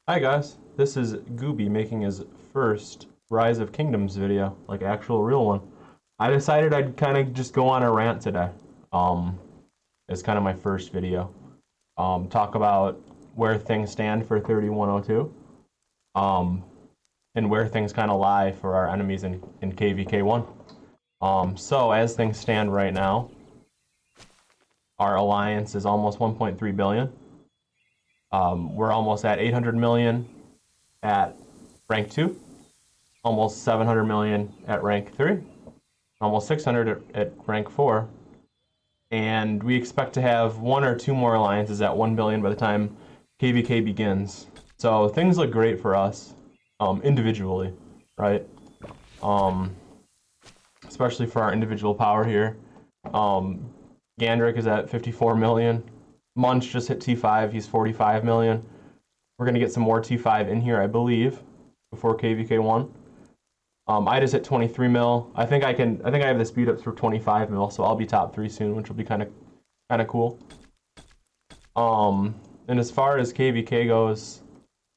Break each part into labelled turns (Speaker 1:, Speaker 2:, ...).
Speaker 1: Hi guys, this is Gooby making his first Rise of Kingdoms video, like actual real one. I decided I'd kind of just go on a rant today. Um, it's kind of my first video. Talk about where things stand for 3102, um, and where things kind of lie for our enemies in KVK1. So as things stand right now, our alliance is almost 1.3 billion. We're almost at 800 million at rank 2, almost 700 million at rank 3, almost 600 at rank 4, and we expect to have one or two more alliances at 1 billion by the time KVK begins. So things look great for us, individually, right? Um, Especially for our individual power here. Gandrick is at 54 million. Munch just hit T5, he's 45 million. We're going to get some more T5 in here, I believe, before KVK1. I just hit 23 mil. I think I have the speed ups for 25 mil, so I'll be top 3 soon, which will be kind of cool. And as far as KVK goes,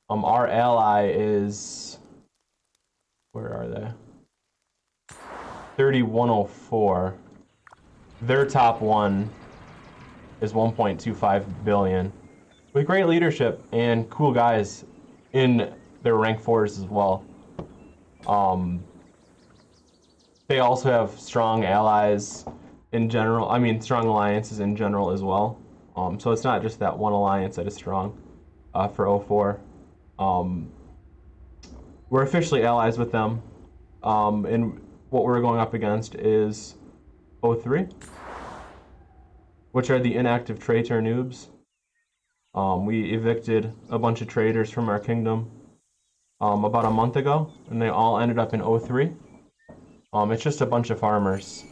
Speaker 1: our ally is, where are they? 3104. Their top one is 1.25 billion, with great leadership and cool guys in their rank 4s as well. They also have strong allies in general. I mean, strong alliances in general as well. So it's not just that one alliance that is strong for O4. We're officially allies with them. And what we're going up against is O3, which are the inactive traitor noobs. We evicted a bunch of traitors from our kingdom about a month ago, and they all ended up in O3. It's just a bunch of farmers.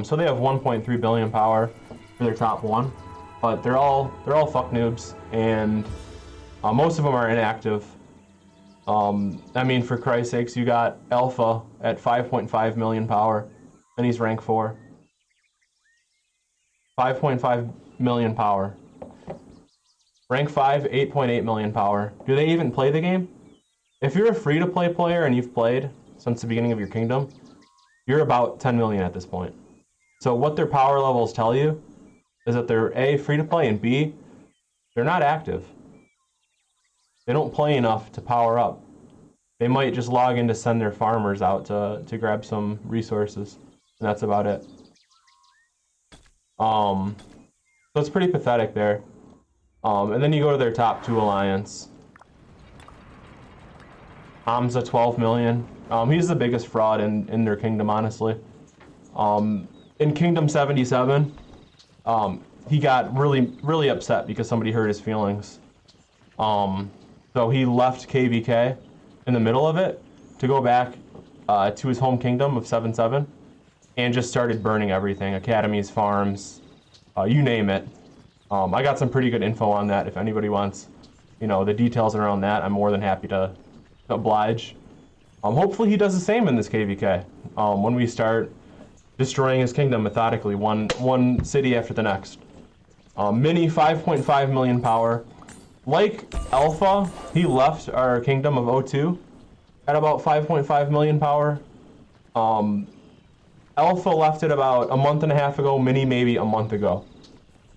Speaker 1: So they have 1.3 billion power for their top one, but they're all fuck noobs, and most of them are inactive. I mean, for Christ's sakes, you got Alpha at 5.5 million power, and he's rank 4. 5.5 million power. Rank 5, 8.8 million power. Do they even play the game? If you're a free-to-play player and you've played since the beginning of your kingdom, you're about 10 million at this point. So what their power levels tell you is that they're A, free-to-play, and B, they're not active. They don't play enough to power up. They might just log in to send their farmers out to grab some resources, and that's about it. So it's pretty pathetic there. And then you go to their top 2 alliance. Hamza, 12 million. He's the biggest fraud in their kingdom, honestly. In Kingdom 77, he got really upset because somebody hurt his feelings. So he left KVK in the middle of it to go back to his home kingdom of 7-7 and just started burning everything. Academies, farms, you name it. I got some pretty good info on that. If anybody wants, the details around that, I'm more than happy to oblige. Hopefully he does the same in this KVK when we start destroying his kingdom methodically, one city after the next. Mini, 5.5 million power. Like Alpha, he left our kingdom of O2 at about 5.5 million power. Alpha left it about a month and a half ago, Mini maybe a month ago.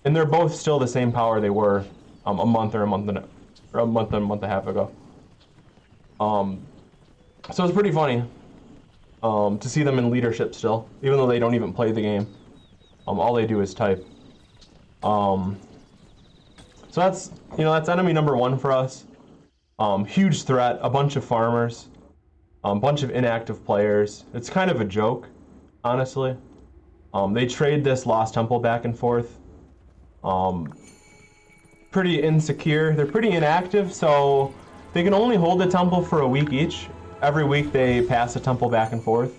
Speaker 1: And they're both still the same power they were a month and a half ago. So it's pretty funny to see them in leadership still, even though they don't even play the game. All they do is type. So that's enemy number 1 for us. Huge threat, a bunch of farmers, a bunch of inactive players. It's kind of a joke, honestly. They trade this Lost Temple back and forth. Pretty insecure. They're pretty inactive, so they can only hold the temple for a week each. Every week they pass the temple back and forth.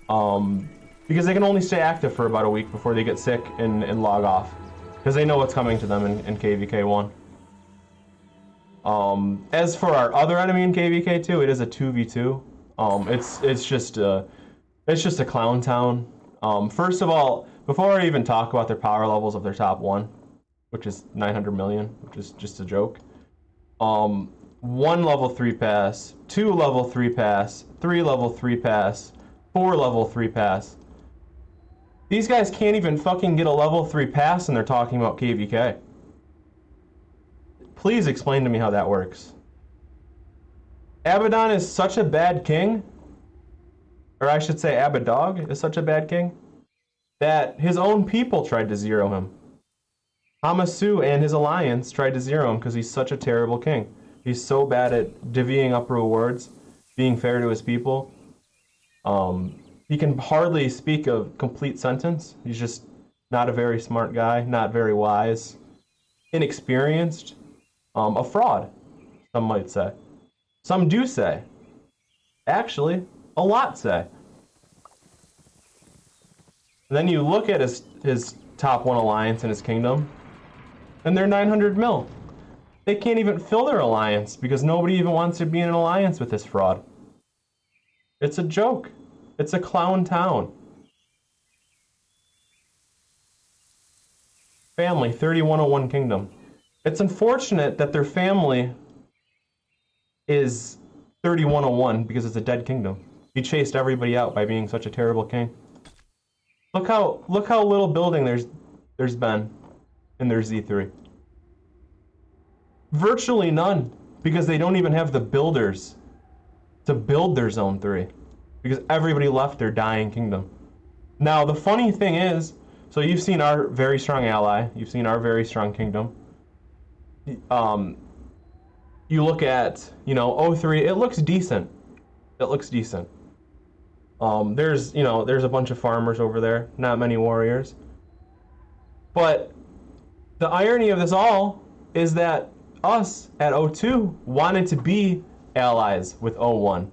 Speaker 1: Because they can only stay active for about a week before they get sick and log off. Because they know what's coming to them in KVK1. As for our other enemy in KVK2, it is a 2v2. It's just a clown town. First of all, before I even talk about their power levels of their top 1, which is 900 million, which is just a joke. 1 level 3 pass, 2 level 3 pass, 3 level 3 pass, 4 level 3 pass. These guys can't even fucking get a level 3 pass and they're talking about KVK. Please explain to me how that works. Abaddon is such a bad king, or I should say Abadog is such a bad king, that his own people tried to zero him. Hamasu and his alliance tried to zero him because he's such a terrible king. He's so bad at divvying up rewards, being fair to his people. He can hardly speak a complete sentence. He's just not a very smart guy, not very wise, inexperienced, a fraud, some might say. Some do say. Actually, a lot say. And then you look at his top 1 alliance in his kingdom, and they're 900 mil. They can't even fill their alliance because nobody even wants to be in an alliance with this fraud. It's a joke. It's a clown town. Family, 3101 kingdom. It's unfortunate that their family is 3101 because it's a dead kingdom. He chased everybody out by being such a terrible king. Look how little building there's been in their Z3. Virtually none, because they don't even have the builders to build their Zone 3, because everybody left their dying kingdom. Now, the funny thing is, so you've seen our very strong ally, you've seen our very strong kingdom. You look at, O3, it looks decent. It looks decent. There's a bunch of farmers over there, not many warriors. But the irony of this all is that us at O2 wanted to be allies with O1.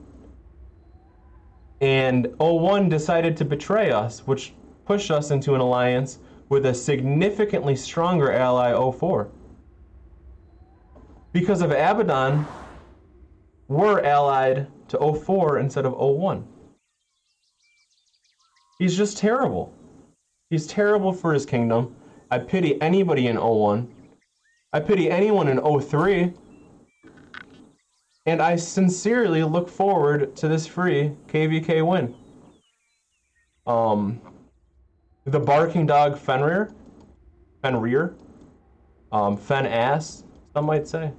Speaker 1: And O1 decided to betray us, which pushed us into an alliance with a significantly stronger ally, O4. Because of Abaddon, we're allied to O4 instead of O1. He's just terrible. He's terrible for his kingdom. I pity anybody in O1. I pity anyone in O3. And I sincerely look forward to this free KVK win. The barking dog Fenrir, Fen-Ass, some might say.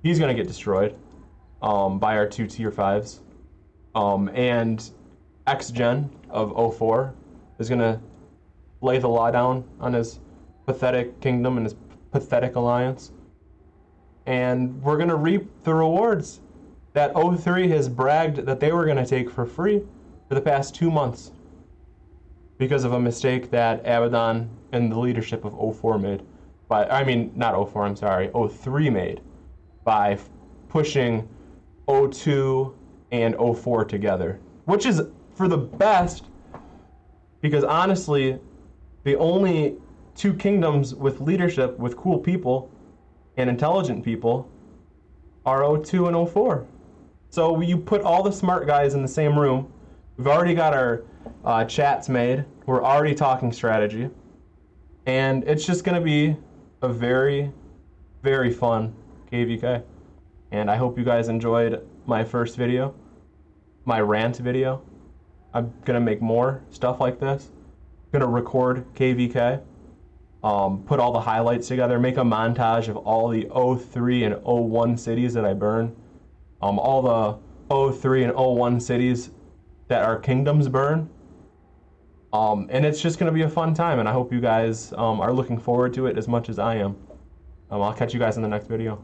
Speaker 1: He's gonna get destroyed by our 2 tier 5s. And X-Gen of O4 is gonna lay the law down on his pathetic kingdom and his pathetic alliance. And we're gonna reap the rewards that O3 has bragged that they were gonna take for free for the past 2 months because of a mistake that Abaddon and the leadership of O4 made. O3 made by pushing O2 and O4 together, which is for the best, because honestly, the only 2 kingdoms with leadership, with cool people and intelligent people, are O2 and O4. So you put all the smart guys in the same room. We've already got our chats made. We're already talking strategy. And it's just going to be a very, very fun KVK. And I hope you guys enjoyed my first video, my rant video. I'm going to make more stuff like this. I'm going to record KVK, put all the highlights together, make a montage of all the O3 and O1 cities that I burn, all the O3 and O1 cities that our kingdoms burn. And it's just going to be a fun time, and I hope you guys are looking forward to it as much as I am. I'll catch you guys in the next video.